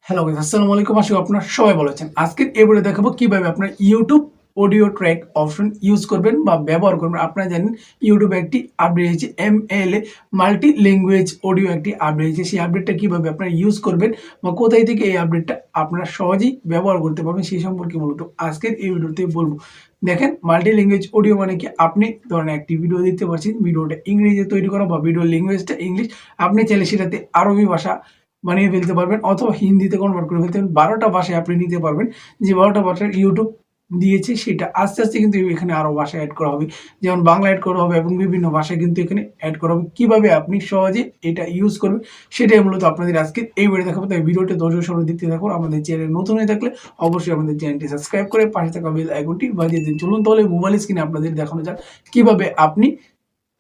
Hello guys, আসসালামু আলাইকুম। আশা করি আপনারা সবাই ভালো আছেন। আজকের এই ভিডিও দেখাবো কিভাবে আপনারা YouTube audio track option use করবেন বা ব্যবহার করবেন। আপনারা জানেন ইউটিউবে একটি আপডেট হয়েছে, এমএলএ মাল্টি ল্যাঙ্গুয়েজ অডিও একটি আপডেট হয়েছে। সেই আপডেটটা কিভাবে আপনারা ইউজ করবেন বা কোথায় থেকে এই আপডেটটা আপনারা সহজেই ব্যবহার করতে পারবেন সেই সম্পর্কে মূলত আজকের এই ভিডিওতে বলবো। দেখেন, মাল্টি ল্যাঙ্গুয়েজ অডিও মানে কি, আপনি ধরেন একটি ভিডিও দেখতে পাচ্ছেন, ভিডিওটা ইংরেজিতে তৈরি করা বা ভিডিও ল্যাঙ্গুয়েজটা ইংলিশ, আপনি চাইলে সেটাতে আরবি ভাষা বানিয়ে ফেলতে পারবেন অথবা হিন্দিতে কনভার্ট করে ফেলতে পারবেন। 12টা ভাষায় আপনি নিতে পারবেন। যে 12টা ভাষার ইউটিউব দিয়েছে সেটা আস্তে আস্তে কিন্তু এখানে আরও ভাষা অ্যাড করা হবে, যেমন বাংলা অ্যাড করা হবে এবং বিভিন্ন ভাষা কিন্তু এখানে অ্যাড করা হবে। কীভাবে আপনি সহজে এটা ইউজ করবেন সেটাই মূলত আপনাদের আজকে এই ভিডিও দেখাবো। তাই ভিডিওটা ধৈর্য সহকারে দেখতে থাকুন। আমাদের চ্যানেল নতুন হয়ে থাকলে অবশ্যই আমাদের চ্যানেলটি সাবস্ক্রাইব করে পাশে থাকা বেল আইকনটি বাজিয়ে দিন। চলুন তাহলে মোবাইল স্ক্রিনে আপনাদের দেখানো যাক কীভাবে আপনি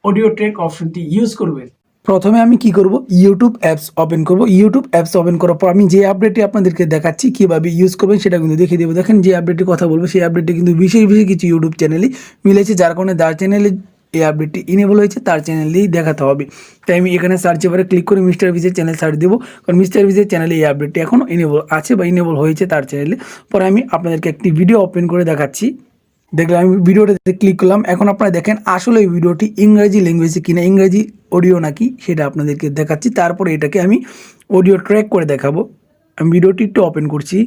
অডিও ট্র্যাক অপশনটি ইউজ করবেন। প্রথমে আমি কি করব, ইউটিউব অ্যাপস ওপেন করব। ইউটিউব অ্যাপস ওপেন করার পর আমি যে আপডেটটি আপনাদেরকে দেখাচ্ছি কীভাবে ইউজ করবেন সেটা কিন্তু দেখিয়ে দেবো। দেখেন, যে আপডেটটির কথা বলবো সেই আপডেটটি কিন্তু বিশেষ কিছু ইউটিউব চ্যানেলই মিলেছে, যার কারণে যার চ্যানেলে এই আপডেটটি ইনেবল হয়েছে তার চ্যানেলেই দেখাতে হবে। তাই আমি এখানে সার্চ এবারে ক্লিক করে মিস্টার ভিজের চ্যানেল সার্চ দেবো, কারণ মিস্টার ভিজের চ্যানেলে এই আপডেটটি এখনও ইনেবল আছে বা ইনেবল হয়েছে তার চ্যানেলে। পরে আমি আপনাদেরকে একটি ভিডিও ওপেন করে দেখাচ্ছি। দেখলাম, আমি ভিডিওটাতে ক্লিক করলাম। এখন আপনারা দেখেন আসলে এই ভিডিওটি ইংরেজি ল্যাঙ্গুয়েজে কিনা, ইংরেজি অডিও নাকি সেটা আপনাদেরকে দেখাচ্ছি। তারপরে এটাকে আমি অডিও ট্র্যাক করে দেখাবো। আমি ভিডিওটি একটু ওপেন করছি।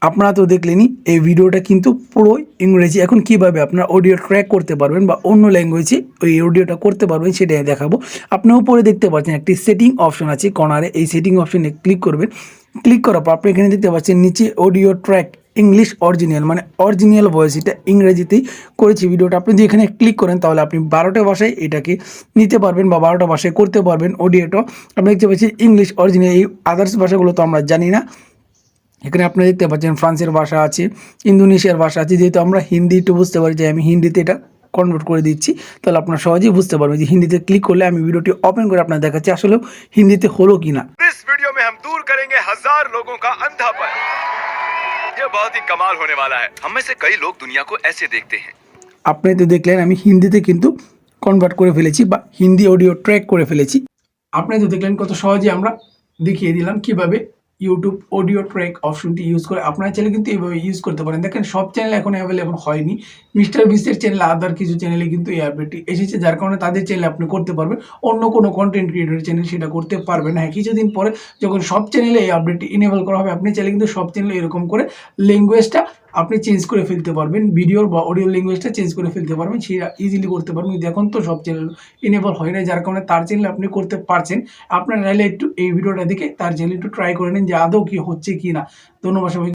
আপনারা তো দেখলেনই এই ভিডিওটা কিন্তু পুরো ইংরেজি। এখন কিভাবে আপনারা অডিও ট্র্যাক করতে পারবেন বা অন্য ল্যাঙ্গুয়েজে ওই অডিওটা করতে পারবেন সেটাই দেখাবো। আপনি উপরে দেখতে পাচ্ছেন একটি সেটিং অপশন আছে কর্নারে, এই সেটিং অপশনে ক্লিক করবেন। ক্লিক করার পর আপনি এখানে দেখতে পাচ্ছেন নিচে অডিও ট্র্যাক ইংলিশ অরিজিনাল, মানে অরিজিনাল ভয়েস, এটা ইংরেজিতেই করেছি ভিডিওটা। আপনি যদি এখানে ক্লিক করেন তাহলে আপনি 12টা ভাষায় এটাকে নিতে পারবেন বা 12টা ভাষায় করতে পারবেন অডিওটা। আপনি দেখতে পাচ্ছেন ইংলিশ অরিজিনাল, এই আদার্স ভাষাগুলো তো আমরা জানি না। এখানে আপনি দেখতে পাচ্ছেন ফ্রান্সের ভাষা আছে, ইন্দোনেশিয়ার ভাষা আছে। যেহেতু আমরা হিন্দি একটু বুঝতে পারি, যে আমি হিন্দিতে এটা কনভার্ট করে দিচ্ছি, তাহলে আপনারা সহজেই বুঝতে পারবেন যে হিন্দিতে ক্লিক করলে আমি ভিডিওটি ওপেন করে আপনার দেখাচ্ছি আসলে হিন্দিতে হলো কিনা। इस वीडियो में हम दूर करेंगे 1000 लोगों का अंधापन। ये बहुत ही कमाल होने वाला है। हम में से कई लोग दुनिया को ऐसे देखते हैं। আপনি তো দেখলেন আমি হিন্দিতে কিন্তু কনভার্ট করে ফেলেছি বা হিন্দি অডিও ট্র্যাক করে ফেলেছি। আপনি তো দেখলেন কত সহজে আমরা দেখিয়ে দিলাম কিভাবে ইউটিউব অডিও ট্র্যাক অপশনটি ইউজ করে। আপনারা চাইলে কিন্তু এইভাবে ইউজ করতে পারেন। দেখেন, সব চ্যানেল এখন অ্যাভেলেবল হয়নি। মিস্টার বিস্টের চ্যানেল, আদার কিছু চ্যানেলে কিন্তু এই আপডেটটি এসেছে, যার কারণে তাদের চ্যানেলে আপনি করতে পারবেন। অন্য কোনো কন্টেন্ট ক্রিয়েটর চ্যানেল সেটা করতে পারবেন না। হ্যাঁ, কিছুদিন পরে যখন সব চ্যানেলে এই আপডেটটি ইনেবল করা হবে, আপনি চাইলে কিন্তু সব চ্যানেলে এরকম করে ল্যাঙ্গুয়েজটা আপনি চেঞ্জ করে ফেলতে পারবেন, ভিডিওর বা অডিও ল্যাঙ্গুয়েজটা চেঞ্জ করে ফেলতে পারবেন। সেটা ইজিলি করতে পারবেন। কিন্তু এখন তো সব চ্যানেল ইনেবল হয় না, যার কারণে তার চ্যানেলে আপনি করতে পারছেন। আপনারা চাইলে একটু এই ভিডিওটা দেখে তার চ্যানেল একটু ট্রাই করে নিন যে আদৌ কি হচ্ছে কি না। ধন্যবাদ সবাই।